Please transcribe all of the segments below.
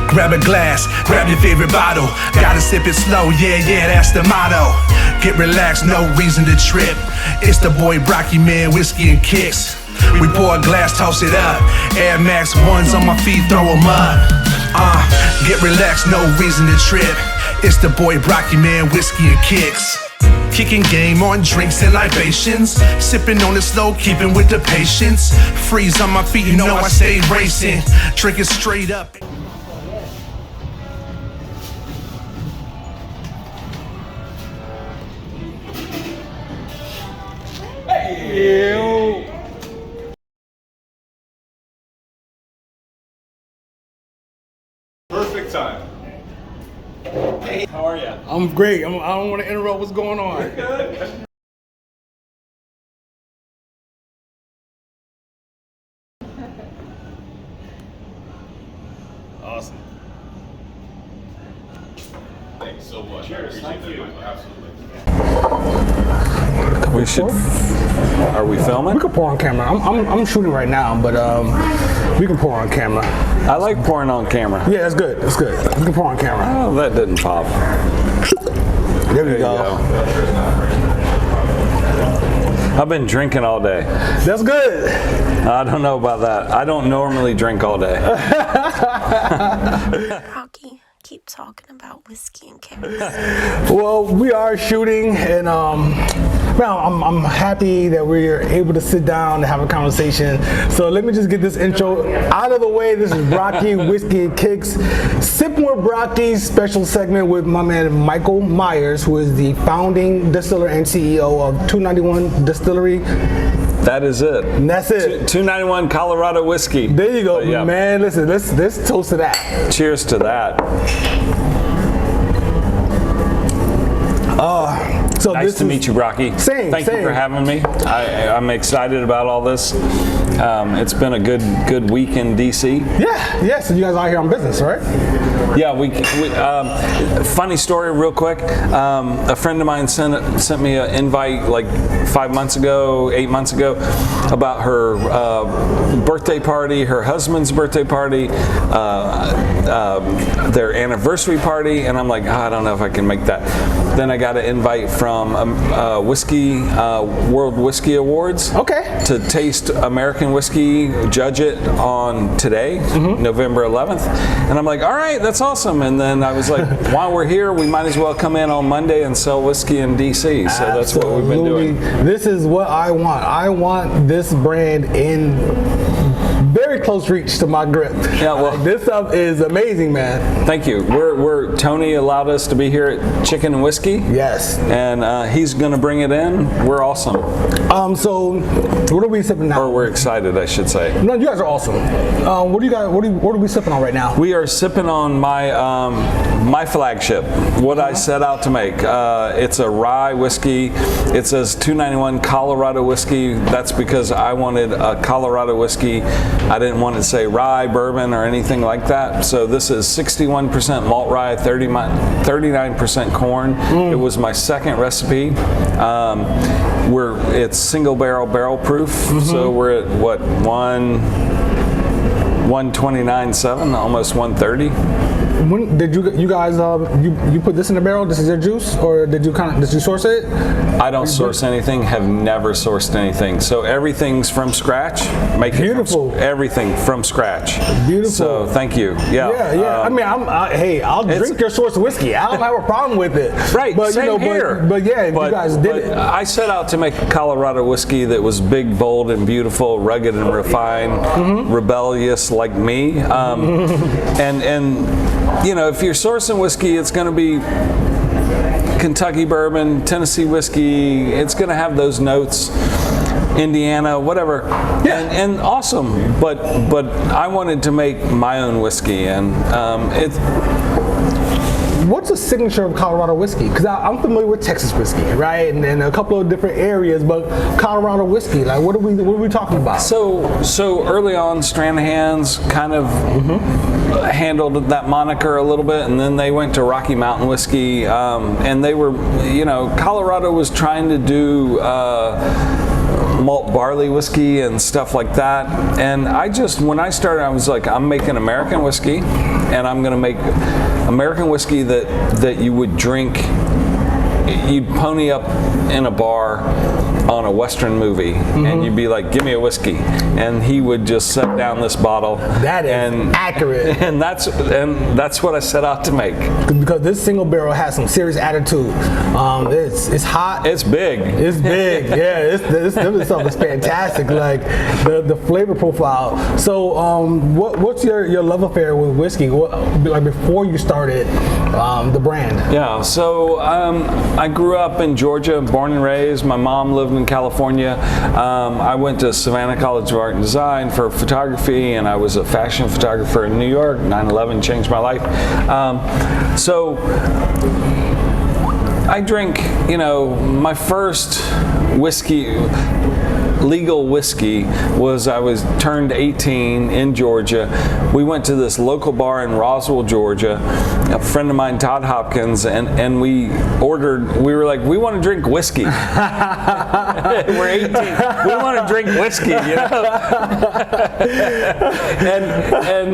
Grab a glass, grab your favorite bottle. Gotta sip it slow, yeah, that's the motto. Get relaxed, no reason to trip. It's the boy Brocky, man, whiskey and kicks. We pour a glass, toss it up. Air Max 1s on my feet, throw them up. Get relaxed, no reason to trip. It's the boy Brocky, man, whiskey and kicks. Kicking game on drinks and libations. Sipping on it slow, keeping with the patience. Freeze on my feet, you know I stay racing. Drinking straight up. Ew. Perfect time. Hey, how are you? I'm great. I don't want to interrupt what's going on. You're good. Awesome. Thanks so much. Cheers. Thank you. Absolutely. We should. Are we filming? We can pour on camera. I'm shooting right now, but we can pour on camera. I like pouring on camera. Yeah, that's good. That's good. We can pour on camera. Oh, that didn't pop. There we go. I've been drinking all day. That's good. I don't know about that. I don't normally drink all day. Brocky, keep talking about whiskey and kicks. Well, we are shooting, and well, I'm happy that we're able to sit down and have a conversation. So let me just get this intro out of the way. This is Brocky, Whiskey and Kicks, Sipping with Brocky's special segment with my man Michael Myers, who is the founding distiller and CEO of 291 Distillery. That is it. And that's it. 291 Colorado whiskey. There you go, Yeah. man. Listen, let's toast to that. Cheers to that. So Nice to meet you, Brocky. Same. Thank you for having me. I'm excited about all this. It's been a good week in DC. Yeah. So you guys are here on business, right? Yeah, funny story real quick. A friend of mine sent me an invite like 8 months ago, about her birthday party, her husband's birthday party, their anniversary party, and I'm like, I don't know if I can make that. Then I got an invite from Whiskey World Whiskey Awards. Okay. To taste American whiskey, judge it on today, November 11th. And I'm like, all right, that's awesome. And then I was like, while we're here, we might as well come in on Monday and sell whiskey in DC. So that's what we've been doing. This is what I want. I want this brand in very close reach to my grip. Yeah, well, this stuff is amazing, man. Thank you. Tony allowed us to be here at Chicken and Whiskey. Yes. And he's going to bring it in. We're awesome. So what are we sipping now? Or we're excited, I should say. No, you guys are awesome. What are we sipping on right now? We are sipping on my my flagship, what I set out to make. It's a rye whiskey. It says 291 Colorado whiskey. That's because I wanted a Colorado whiskey. I didn't want to say rye, bourbon, or anything like that. So this is 61% malt rye, 39% corn. It was my second recipe. It's single barrel proof. So we're at what, 129.7, almost 130. When did you guys you put this in the barrel? This is your juice, or did you source it? I don't source anything. Have never sourced anything. So everything's from scratch. Beautiful. Everything from scratch. Beautiful. So thank you. Yeah. I mean, I'll drink your source of whiskey. I don't have a problem with it. Right. But same here. But yeah, you guys did it. I set out to make a Colorado whiskey that was big, bold, and beautiful, rugged and refined, rebellious like me, and. You know, if you're sourcing whiskey, it's going to be Kentucky bourbon, Tennessee whiskey. It's going to have those notes, Indiana, whatever. Yeah. And awesome. But I wanted to make my own whiskey, and What's the signature of Colorado whiskey? Because I'm familiar with Texas whiskey, right, and a couple of different areas, but Colorado whiskey, like what are we talking about? So early on, Stranahan's kind of handled that moniker a little bit, and then they went to Rocky Mountain whiskey, and they were, Colorado was trying to do malt barley whiskey and stuff like that. And when I started, I was like, I'm making American whiskey, and I'm going to make American whiskey that you would drink. You'd pony up in a bar on a Western movie, and you'd be like, give me a whiskey, and he would just set down this bottle. That is accurate. And that's what I set out to make. Because this single barrel has some serious attitude. It's hot. It's big. It's big. Yeah, this stuff is fantastic. Like the flavor profile. So, what's your love affair with whiskey? Like before you started the brand? Yeah. So I grew up in Georgia, born and raised. My mom lived in California. I went to Savannah College of Art and Design for photography, and I was a fashion photographer in New York. 9/11 changed my life. So I drink, my first legal whiskey was I was turned 18 in Georgia. We went to this local bar in Roswell, Georgia. A friend of mine, Todd Hopkins, and we were like, we want to drink whiskey. We're 18. We want to drink whiskey, and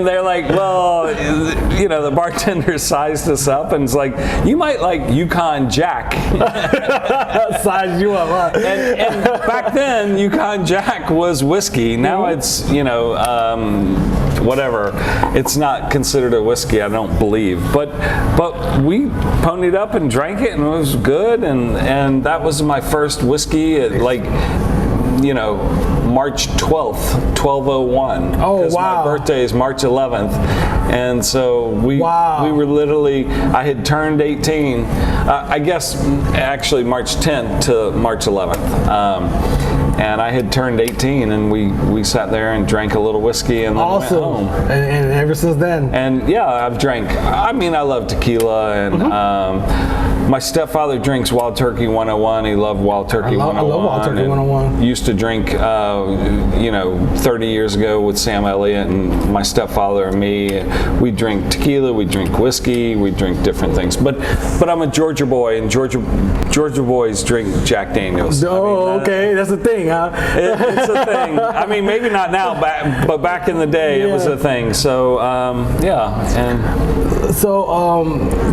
they're like, well, the bartender sized us up and it's like, you might like Yukon Jack. Size you up, huh? And back then, Yukon Jack was whiskey. Now it's, whatever. It's not considered a whiskey, I don't believe. But we ponied up and drank it, and it was good. And that was my first whiskey at March 12th, 1201. Oh, because wow. my birthday is March 11th. And so we were literally, I had turned 18, I guess actually March 10th to March 11th. And I had turned 18, and we sat there and drank a little whiskey, and then went home. And ever since then? And yeah, I've drank. I love tequila, and my stepfather drinks Wild Turkey 101. He loved Wild Turkey 101. I love Wild Turkey 101. Used to drink, 30 years ago with Sam Elliott and my stepfather and me. We drink tequila, we drink whiskey, we drink different things. But I'm a Georgia boy, and Georgia boys drink Jack Daniels. Oh, okay, that's a thing, huh? It's a thing. Maybe not now, but back in the day, it was a thing. So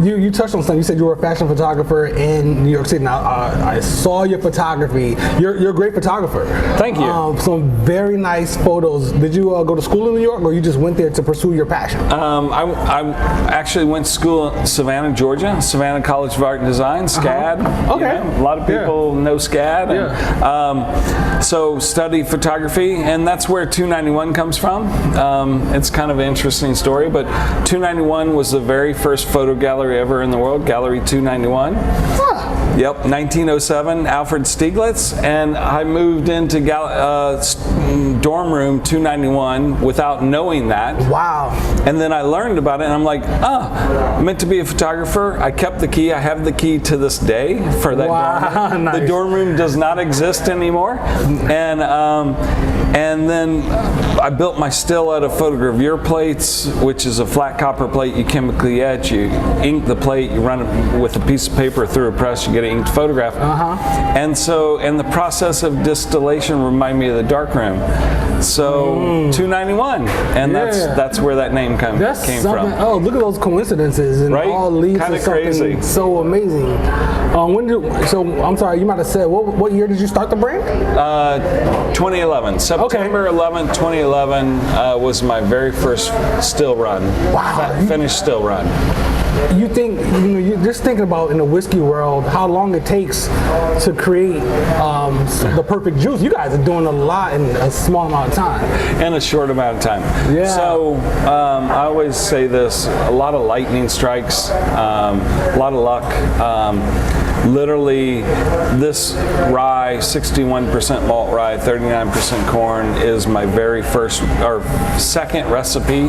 you touched on something. You said you were a fashion photographer in New York City. Now I saw your photography. You're a great photographer. Thank you. Some very nice photos. Did you go to school in New York, or you just went there to pursue your passion? I actually went to school in Savannah, Georgia, Savannah College of Art and Design, SCAD. Okay. A lot of people know SCAD. And, so studied photography, and that's where 291 comes from. It's kind of an interesting story, but 291 was the very first photo gallery ever in the world, Gallery 291. Yep, 1907, Alfred Stieglitz, and I moved into dorm room 291 without knowing that. Wow. And then I learned about it, and I'm like, I'm meant to be a photographer. I kept the key. I have the key to this day for that dorm room. Nice. The dorm room does not exist anymore. And then I built my still out of photogravure plates, which is a flat copper plate you chemically etch. You ink the plate, you run it with a piece of paper through a press, you get an inked photograph. And the process of distillation reminded me of the darkroom. So 291, and that's where that name came from. Oh, look at those coincidences, and right? all leads Kinda to something crazy. So amazing. So I'm sorry, you might have said, what year did you start the brand? 2011. September 11th, 2011 was my very first still run. Wow. Finished still run. You think, you're just thinking about in the whiskey world, how long it takes to create the perfect juice. You guys are doing a lot in a small amount of time. In a short amount of time. Yeah. So I always say this, a lot of lightning strikes, a lot of luck. Literally, this rye, 61% malt rye, 39% corn, is my very first or second recipe.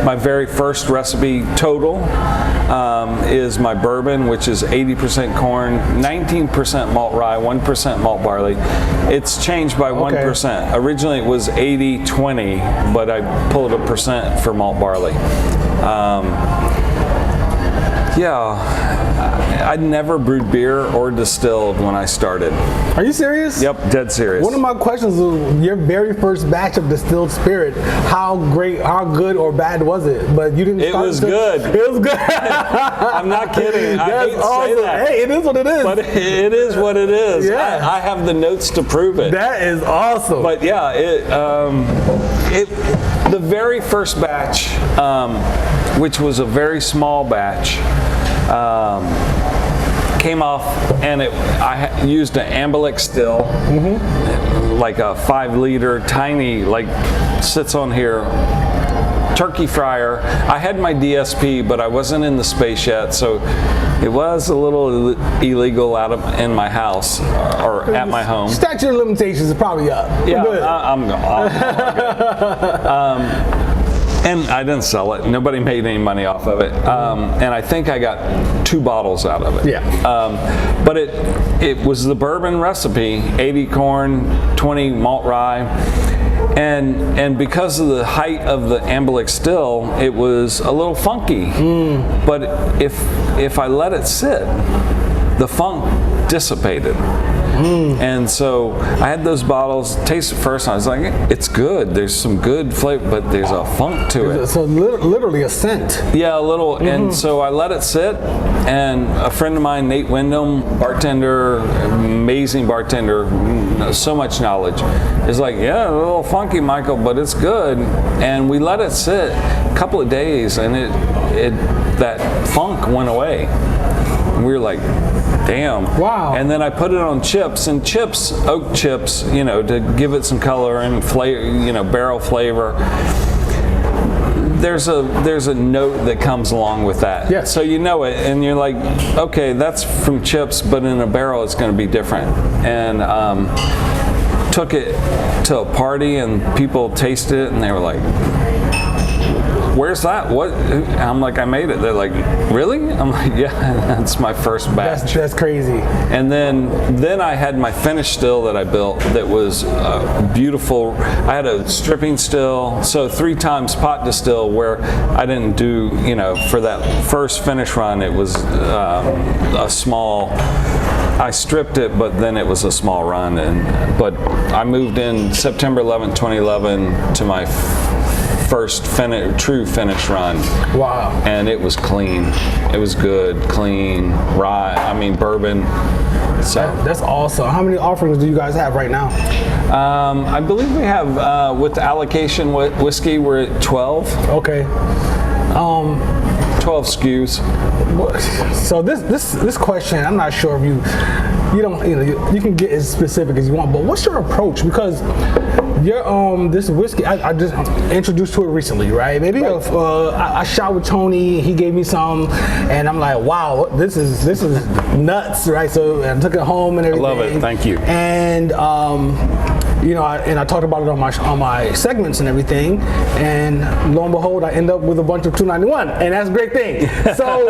My very first recipe total is my bourbon, which is 80% corn, 19% malt rye, 1% malt barley. It's changed by 1%. Originally it was 80-20, but I pulled a percent for malt barley. Yeah, I'd never brewed beer or distilled when I started. Are you serious? Yep, dead serious. One of my questions was your very first batch of distilled spirit. How good or bad was it? But you didn't. It was good. It was good. I'm not kidding. I hate to awesome. say that. Hey, it is what it is. But it is what it is. Yeah. I have the notes to prove it. That is awesome. But yeah, the very first batch, which was a very small batch, came off, and I used an Ambilic still, like a 5-liter, tiny, like sits on here, turkey fryer. I had my DSP, but I wasn't in the space yet, so it was a little illegal in my house or at my home. Statute of limitations is probably up. Yeah, Good. I'm good. And I didn't sell it. Nobody made any money off of it. And I think I got 2 bottles out of it. Yeah. But it was the bourbon recipe, 80 corn, 20 malt rye. And because of the height of the Ambilic still, it was a little funky. But if I let it sit, the funk dissipated. And so I had those bottles, tasted first, and I was like, it's good. There's some good flavor, but there's a funk to it. So literally a scent. Yeah, a little. And so I let it sit, and a friend of mine, Nate Wyndham, bartender, amazing bartender, so much knowledge, is like, yeah, a little funky, Michael, but it's good. And we let it sit a couple of days, and that funk went away. And we were like, damn. Wow. And then I put it on chips, and chips, oak chips, to give it some color and flavor, barrel flavor. There's a note that comes along with that. Yeah. So you know it, and you're like, okay, that's from chips, but in a barrel it's going to be different. And took it to a party, and people tasted it, and they were like, where's that? What? I'm like, I made it. They're like, really? I'm like, yeah, that's my first batch. That's crazy. And then I had my finished still that I built that was beautiful. I had a stripping still, so 3 times pot distill, where I didn't do, for that first finish run, it was a small, I stripped it, but then it was a small run. But I moved in September 11th, 2011 to my first true finish run. Wow. And it was clean. It was good, clean, rye, bourbon. So That's awesome. How many offerings do you guys have right now? I believe we have, with allocation whiskey, we're at 12. Okay. 12 SKUs. So this question, I'm not sure if you can get as specific as you want, but what's your approach? Because this whiskey, I just introduced to it recently, right? Maybe I shot with Tony, he gave me some, and I'm like, wow, this is nuts, right? So I took it home and everything. I love it, thank you. And I talked about it on my segments and everything, and lo and behold, I end up with a bunch of 291, and that's a great thing. So,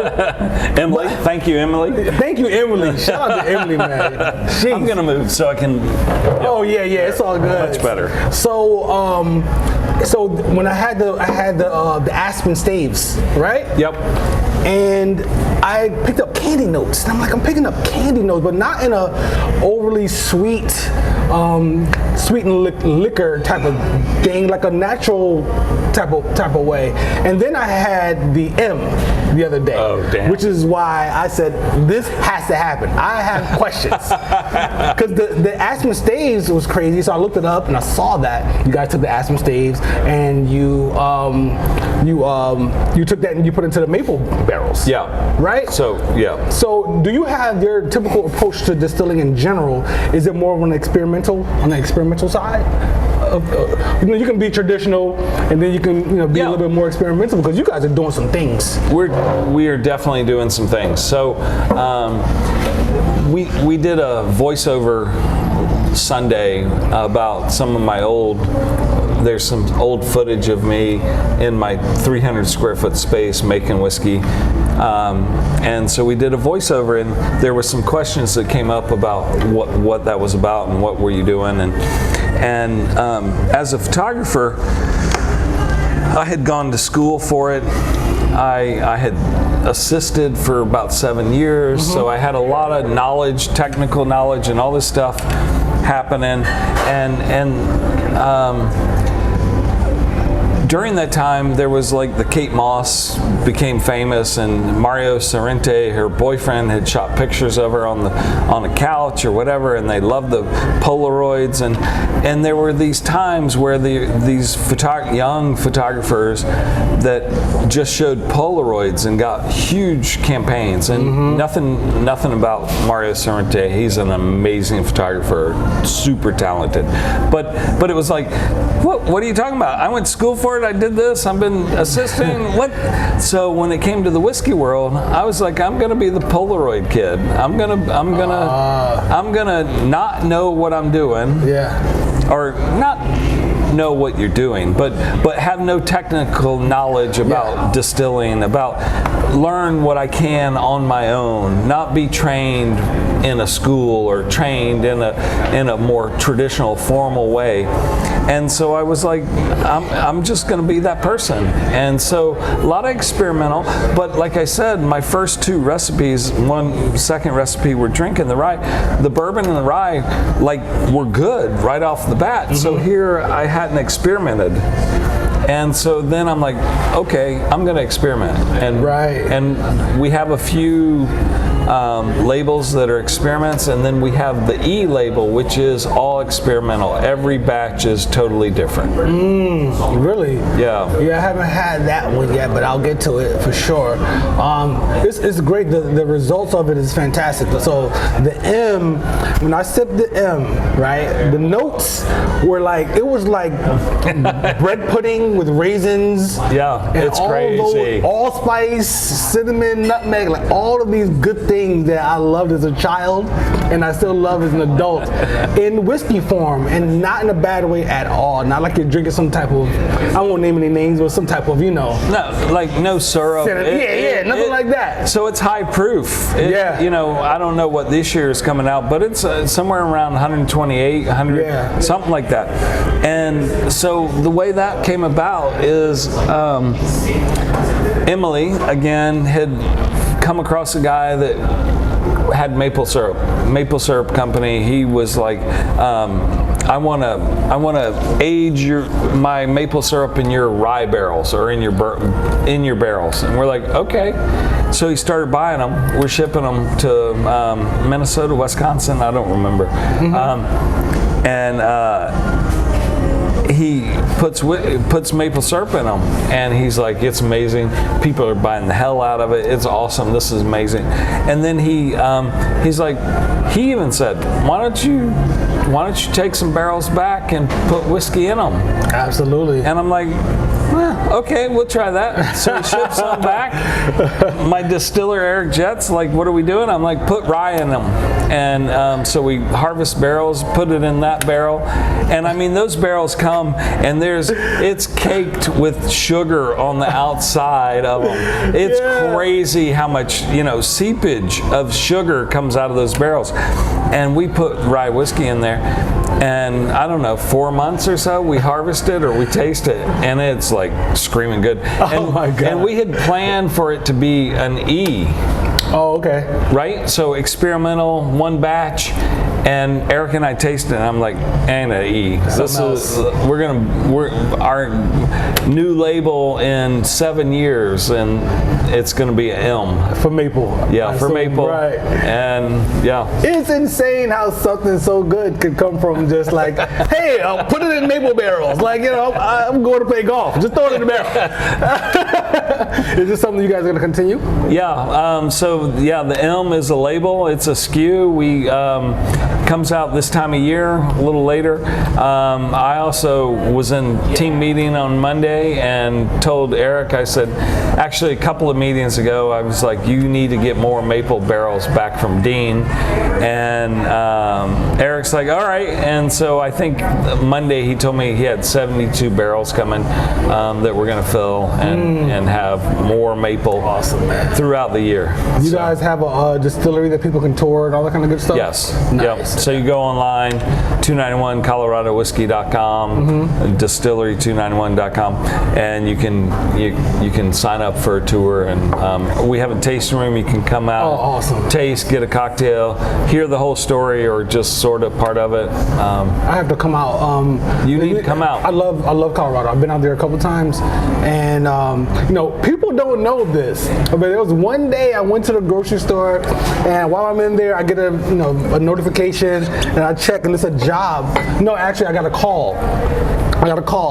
Emily, thank you, Emily. Thank you, Emily. Shout out to Emily, man. Jeez. I'm gonna move so I can. Oh yeah, it's all good. Much better. So when I had the Aspen staves, right? Yep. And I picked up candy notes. And I'm like, I'm picking up candy notes, but not in a overly sweet, sweetened liquor type of thing, like a natural type of way. And then I had the M the other day, which is why I said this has to happen. I have questions because the Aspen staves was crazy. So I looked it up and I saw that you guys took the Aspen staves and you took that and you put it into the maple barrels. Yeah. Right? So, yeah. So do you have your typical approach to distilling in general? Is it more on the experimental side? You can be traditional and then you can be a little bit more experimental because you guys are doing some things. We are definitely doing some things. So we did a voiceover Sunday about some of my there's some old footage of me in my 300 square foot space making whiskey. And so we did a voiceover, and there were some questions that came up about what that was about and what were you doing. And as a photographer, I had gone to school for it. I had assisted for about 7 years, so I had a lot of knowledge, technical knowledge, and all this stuff happening. During that time, there was like the Kate Moss became famous, and Mario Sorrente, her boyfriend, had shot pictures of her on a couch or whatever, and they loved the Polaroids, and there were these times where these young photographers that just showed Polaroids and got huge campaigns, and nothing about Mario Sorrente. He's an amazing photographer, super talented, but it was like, what are you talking about? I went to school for it. I did this. I've been assisting. What? So when it came to the whiskey world, I was like, I'm gonna be the Polaroid kid. I'm gonna not know what I'm doing. Yeah. Or not know what you're doing, but have no technical knowledge about distilling, about learn what I can on my own, not be trained in a school or trained in a more traditional formal way. And so I was like, I'm just going to be that person. And so a lot of experimental, but like I said, my first 2 recipes, second recipe we're drinking, the bourbon and the rye, like, were good right off the bat. So here I hadn't experimented. And so then I'm like, okay, I'm going to experiment. And we have a few labels that are experiments, and then we have the E label, which is all experimental. Every batch is totally different. Really? Yeah. Yeah, I haven't had that one yet, but I'll get to it for sure. It's great. The results of it is fantastic. So the M, when I sipped the M, right, the notes were like, it was like bread pudding with raisins. Yeah, it's crazy. Allspice, cinnamon, nutmeg, like all of these good things that I loved as a child and I still love as an adult in whiskey form, and not in a bad way at all. Not like you're drinking some type of, I won't name any names, but some type of, No, like no syrup. Nothing like that. So it's high proof. I don't know what this year is coming out, but it's somewhere around 128, 100, something like that. And so the way that came about is Emily, again, had come across a guy that had maple syrup company. He was like, I want to age my maple syrup in your rye barrels or in your barrels. And we're like, okay. So he started buying them. We're shipping them to Minnesota, Wisconsin, I don't remember. He puts maple syrup in them, and he's like, it's amazing. People are buying the hell out of it. It's awesome. This is amazing. And then he's like, he even said, why don't you take some barrels back and put whiskey in them? Absolutely. And I'm like, okay, we'll try that. So he ships some back. My distiller, Eric Jet's like, what are we doing? I'm like, put rye in them. And so we harvest barrels, put it in that barrel. And I mean, those barrels come, and it's caked with sugar on the outside of them. It's crazy how much, seepage of sugar comes out of those barrels. And we put rye whiskey in there. And I don't know, 4 months or so, we harvest it or we taste it, and it's like screaming good. Oh my God. And we had planned for it to be an E. Oh, okay. Right? So experimental, 1 batch, and Eric and I tasted it, and I'm like, ain't an E. We're our new label in 7 years, and it's gonna be an M. For maple. Yeah, for maple. Right. And it's insane how something so good could come from just like, hey, I'll put it in maple barrels. Like, I'm going to play golf. Just throw it in the barrel. Is this something you guys are going to continue? Yeah. The M is a label. It's a SKU. We comes out this time of year, a little later. I also was in team meeting on Monday and told Eric, I said, actually a couple of meetings ago, I was like, you need to get more maple barrels back from Dean. And Eric's like, all right. And so I think Monday he told me he had 72 barrels coming that we're going to fill and and have more maple throughout the year. You guys have a distillery that people can tour and all that kind of good stuff? Yes. Nice. Yep. So you go online, 291coloradowhiskey.com, distillery291.com, and you can sign up for a tour. And we have a tasting room. You can come out, awesome. taste, get a cocktail, hear the whole story, or just sort of part of it. I have to come out. You need to come out. I love Colorado. I've been out there a couple times, and people don't know this, but there was one day I went to the grocery store, and while I'm in there, I get a notification, and I check, and it's a job. No, actually, I got a call,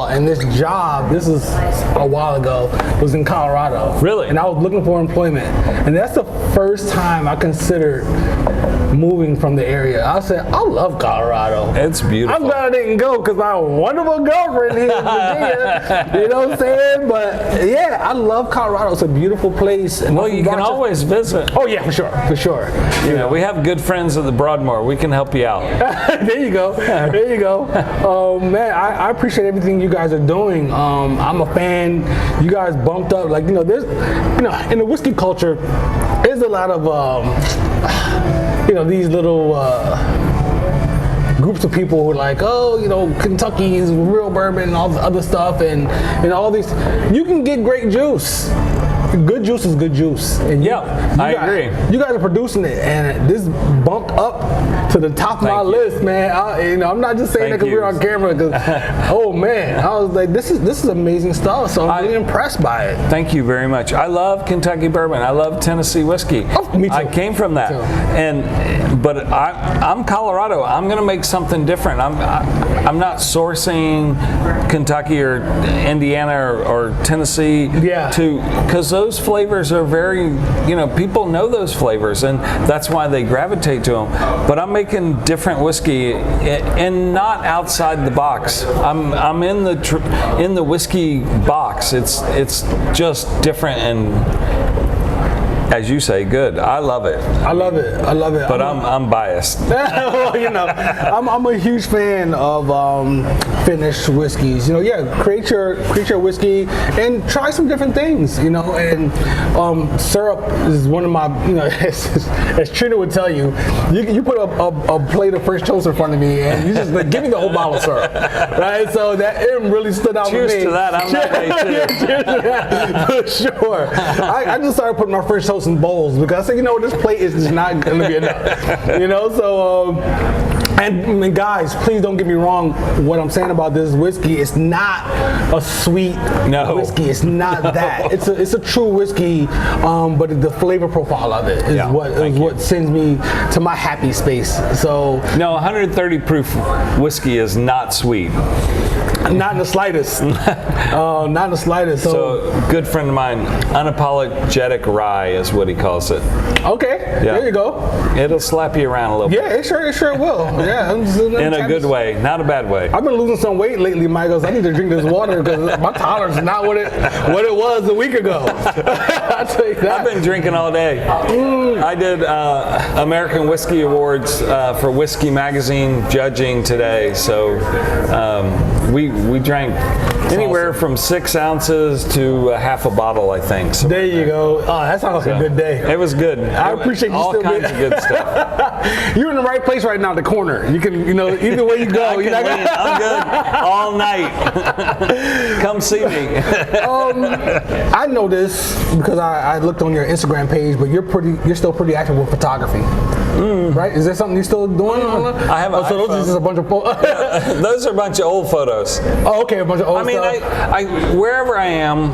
and this job, this is a while ago, was in Colorado. Really? And I was looking for employment, and that's the first time I considered moving from the area. I said, I love Colorado. It's beautiful. I'm glad I didn't go because my wonderful girlfriend here in Virginia. You know what I'm saying? But yeah, I love Colorado. It's a beautiful place. And Well, you can always visit. Oh yeah, for sure. You know, we have good friends at the Broadmoor. We can help you out. There you go. Man, I appreciate everything you guys are doing. I'm a fan. You guys bumped up. Like, there's, in the whiskey culture, there's a lot of, these little groups of people who are like, Kentucky is real bourbon and all the other stuff, and all these. You can get great juice. Good juice is good juice. And I agree. You guys are producing it, and this bumped up to the top of my list, man. I'm not just saying that because we're on camera. Because oh man, I was like, this is amazing stuff. So I'm really impressed by it. Thank you very much. I love Kentucky bourbon. I love Tennessee whiskey. Oh, me too. I came from that, but I'm Colorado. I'm going to make something different. I'm not sourcing Kentucky or Indiana or Tennessee because those flavors are very, people know those flavors, and that's why they gravitate to them. But I'm making different whiskey and not outside the box. I'm in the whiskey box. It's just different and, as you say, good. I love it. I love it. But I'm biased. Well, I'm a huge fan of finished whiskeys. Create your whiskey and try some different things. And syrup is one of my. As Trina would tell you, you put a plate of French toast in front of me and you just give me the whole bottle of syrup, right? So that it really stood out Cheers for me. to that. I'm that way too. Cheers to that, for sure. I just started putting my French toast in bowls because I said, this plate is just not going to be enough. So and guys, please don't get me wrong. What I'm saying about this whiskey, it's not a sweet whiskey. It's not that. It's a true whiskey, but the flavor profile of it is what sends me to my happy space. So 130 proof whiskey is not sweet. Not in the slightest. Not in the slightest. So, good friend of mine, unapologetic rye is what he calls it. Okay, there you go. It'll slap you around a little bit. Yeah, it sure will. Yeah, in a good way, not a bad way. I've been losing some weight lately, Michael. I need to drink this water because my tolerance is not what it was a week ago. I'll tell you that. I've been drinking all day. I did American Whiskey Awards for Whiskey Magazine judging today, so we drank anywhere from 6 ounces to half a bottle, I think. So there you go. Oh, that sounds like a good day. It was good. I appreciate you all still kinds of good stuff. You're in the right place right now, the corner. You can, either way you go. I'm good all night. Come see me. I know this because I looked on your Instagram page, but you're still pretty active with photography. Right? Is there something you're still doing? I have an so those are just a bunch of those are a bunch of old photos. Oh, okay, a bunch of old stuff. I wherever I am,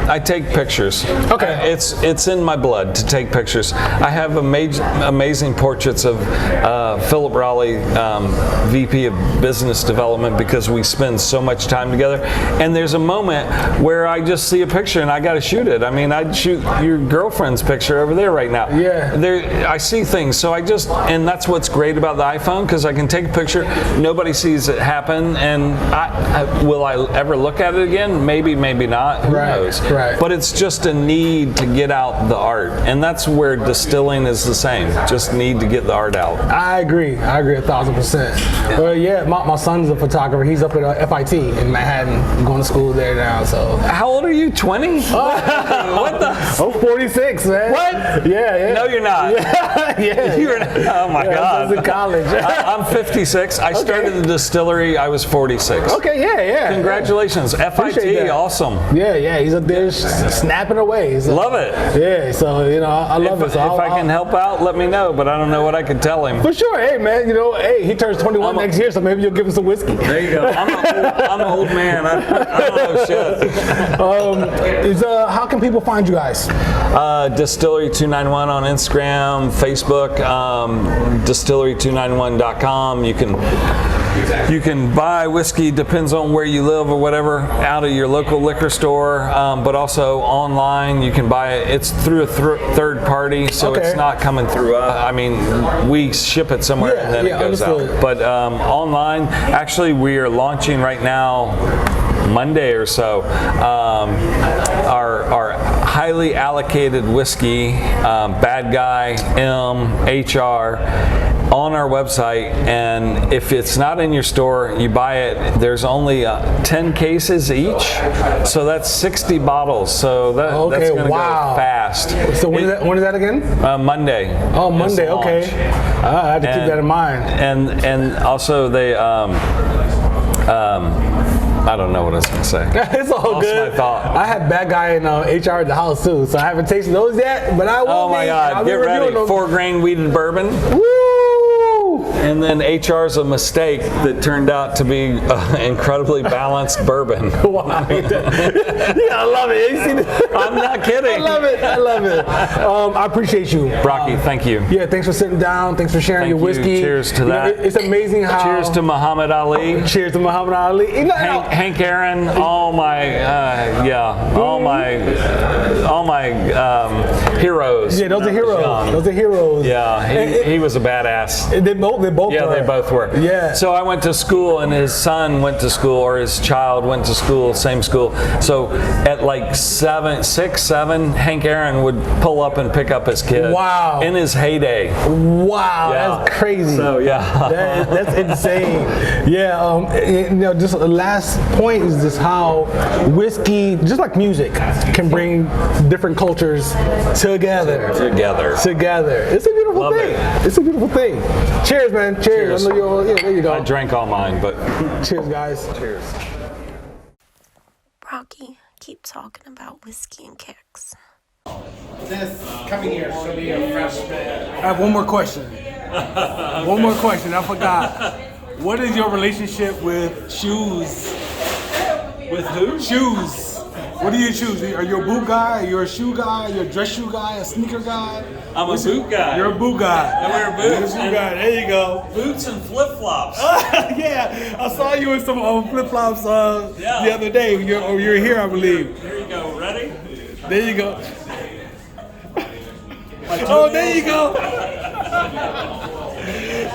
I take pictures. Okay. It's in my blood to take pictures. I have amazing portraits of Philip Raleigh, VP of Business Development, because we spend so much time together. And there's a moment where I just see a picture and I got to shoot it. I'd shoot your girlfriend's picture over there right now. Yeah. I see things, so and that's what's great about the iPhone, because I can take a picture, nobody sees it happen, and Will I ever look at it again? Maybe, maybe not. Who knows? Right. But it's just a need to get out the art, and that's where distilling is the same. Just need to get the art out. I agree 1,000%. Well, yeah, my son's a photographer. He's up at FIT in Manhattan. I'm going to school there now. So. How old are you? 20? What the? I'm 46, man. What? Yeah. No, you're not. Yeah. You're not. Oh my God. I was in college. I'm 56. I started the distillery. I was 46. Okay, yeah. Congratulations. FIT, awesome. Yeah, he's up there snapping away. So, love it. Yeah, so, I love it. So if I can help out, let me know, but I don't know what I can tell him. For sure. Hey, man, he turns 21 next year, so maybe you'll give him some whiskey. There you go. I'm an old man. I don't know shit. How can people find you guys? Distillery 291 on Instagram, Facebook, distillery291.com. You can buy whiskey, depends on where you live or whatever, out of your local liquor store, but also online. You can buy it. It's through a third party, so it's not coming through us. I mean, we ship it somewhere and then it goes out. But online, actually, we are launching right now, Monday or so, our highly allocated whiskey, Bad Guy, HR, on our website, and if it's not in your store, you buy it. There's only 10 cases each, so that's 60 bottles. So that's going to go fast. So when is that again? Monday. Oh, Monday. Okay. I have to keep that in mind. And also they. I don't know what I was going to say. It's all good. My thought. I had Bad Guy in HR at the house too, so I haven't tasted those yet, but I will. Oh my God! Get ready. 4-grain wheated bourbon. Woo! And then HR's a mistake that turned out to be incredibly balanced bourbon. Wow. Yeah, I love it. You see I'm not kidding. I love it. I appreciate you. Brocky, thank you. Yeah, thanks for sitting down. Thanks for sharing your whiskey. Cheers to that. It's amazing how. Cheers to Muhammad Ali. Cheers to Muhammad Ali. Hank Aaron, all my heroes. Yeah, those are heroes. Those are heroes. Yeah, he was a badass. They both were. Yeah, they both were. Yeah. So I went to school, and his son went to school, or his child went to school, same school. So at like 6, 7, Hank Aaron would pull up and pick up his kid. Wow. In his heyday. Wow, that's crazy. So that's insane. Yeah. Just the last point is just how whiskey, just like music, can bring different cultures together. It's a beautiful thing. It's a beautiful thing. Cheers, man. Cheers. I know there you go. I drank all mine, but cheers, guys. Cheers. Brocky, keep talking about whiskey and kicks. Coming here, show me a freshman. I have one more question. I forgot. What is your relationship with shoes? With who? Shoes. What do you choose? Are you a boot guy? Are you a shoe guy? Are you a dress shoe guy? A sneaker guy? I'm a boot guy. You're a boot guy. I wear boots. You're a boot guy. There you go. Boots and flip-flops. Yeah, I saw you in some flip-flops the other day. You're here, I believe. Here you go. Ready? There you go. Oh, there you go.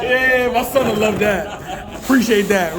Yeah, my son will love that. Appreciate that.